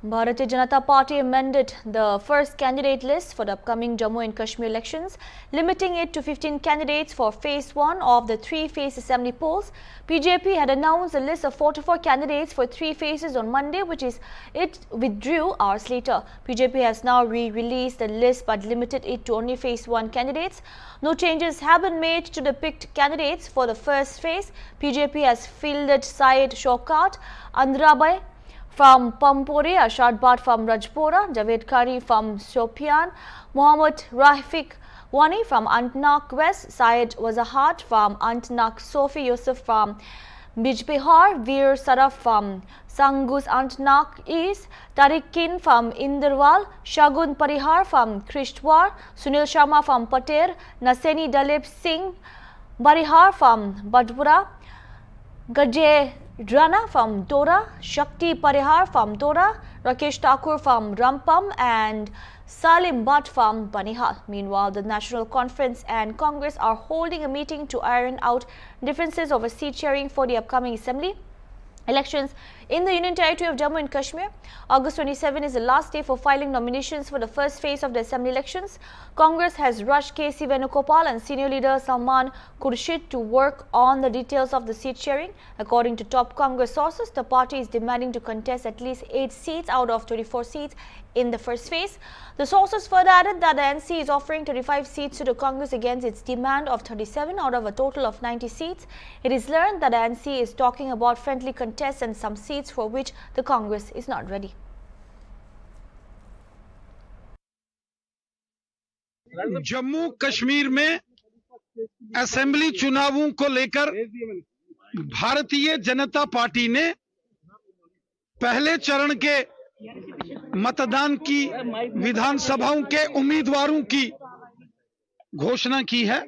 Bharatiya Janata Party amended the first candidate list for the upcoming Jammu and Kashmir elections, limiting it to 15 candidates for phase 1 of the 3-phase assembly polls. BJP had announced a list of 44 candidates for 3 phases on Monday, which is it withdrew hours later. BJP has now re-released the list but limited it to only phase 1 candidates. No changes have been made to the picked candidates for the first phase. BJP has fielded Syed Shaukat Andrabai from Pampore, Ashad Bhat from Rajpura, Javed Kari from Shopian, Mohammad Rafiq Wani from Antnak West, Syed Wazahat from Antnak, Sofi Yusuf from Bijbihar, Veer Saraf from Sangus Antnak East, Tariq Kin from Inderwal, Shagun Parihar from Krishtwar, Sunil Sharma from Pater, Naseni Dalip Singh Barihar from Badpura, Gajay Rana from Dora, Shakti Parihar from Dora, Rakesh Thakur from Rampam and Salim Bhatt from Banihal. Meanwhile, the National Conference and Congress are holding a meeting to iron out differences over seat sharing for the upcoming assembly elections in the Union Territory of Jammu and Kashmir. August 27 is the last day for filing nominations for the first phase of the assembly elections. Congress has rushed K.C. Venugopal and senior leader Salman Khurshid to work on the details of the seat sharing. According to top Congress sources, the party is demanding to contest at least 8 seats out of 24 seats in the first phase. The sources further added that the NC is offering 35 seats to the Congress against its demand of 37 out of a total of 90 seats. It is learned that the NC is talking about friendly contests and some seats for which the Congress is not ready. Jammu Kashmir में assembly चुनावों को लेकर Bharatiya Janata party ने पहले चरण के मतदान की विधानसभाओं के उम्मीदवारों की घोषणा की है।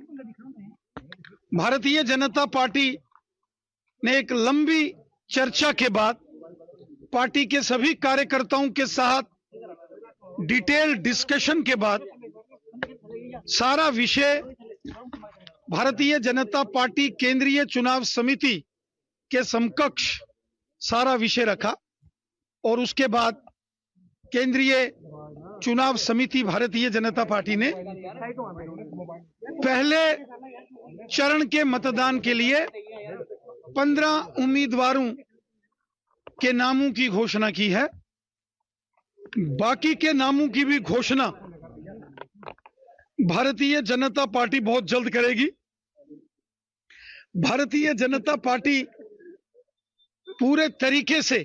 भारतीय जनता पार्टी ने एक लंबी चर्चा के बाद पार्टी के सभी कार्यकर्ताओं के साथ डिटेल डिस्कशन के बाद सारा विषय भारतीय जनता पार्टी केंद्रीय चुनाव समिति के समकक्ष सारा विषय रखा और उसके बाद केंद्रीय चुनाव समिति भारतीय जनता पार्टी ने पहले चरण के मतदान के लिए 15 उम्मीदवारों के नामों की घोषणा की है। बाकी के नामों की भी घोषणा भारतीय जनता पार्टी बहुत जल्द करेगी। भारतीय जनता पार्टी पूरे तरीके से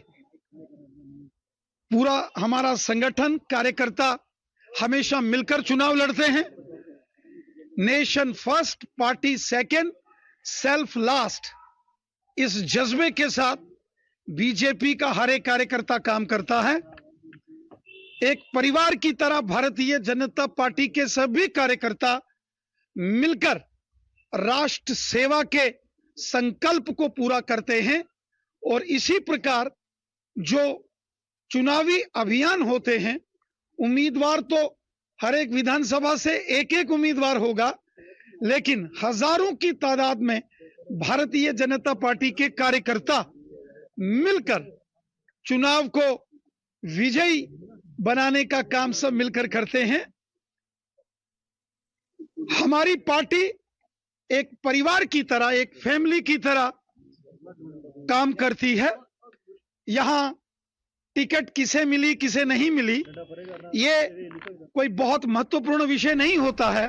पूरा हमारा संगठन कार्यकर्ता हमेशा मिलकर चुनाव लड़ते हैं। Nation first party second self last इस जज्बे के साथ बीजेपी का हर एक कार्यकर्ता काम करता है। एक परिवार की तरह भारतीय जनता पार्टी के सभी कार्यकर्ता मिलकर राष्ट्र सेवा के संकल्प को पूरा करते हैं और इसी प्रकार जो चुनावी अभियान होते हैं, उम्मीदवार तो हर एक विधानसभा से एक एक उम्मीदवार होगा, लेकिन हजारों की तादाद में भारतीय जनता पार्टी के कार्यकर्ता मिलकर चुनाव को विजयी बनाने का काम सब मिलकर करते हैं। हमारी पार्टी एक परिवार की तरह, एक फैमिली की तरह काम करती है। यहां टिकट किसे मिली किसे नहीं मिली, ये कोई बहुत महत्वपूर्ण विषय नहीं होता है।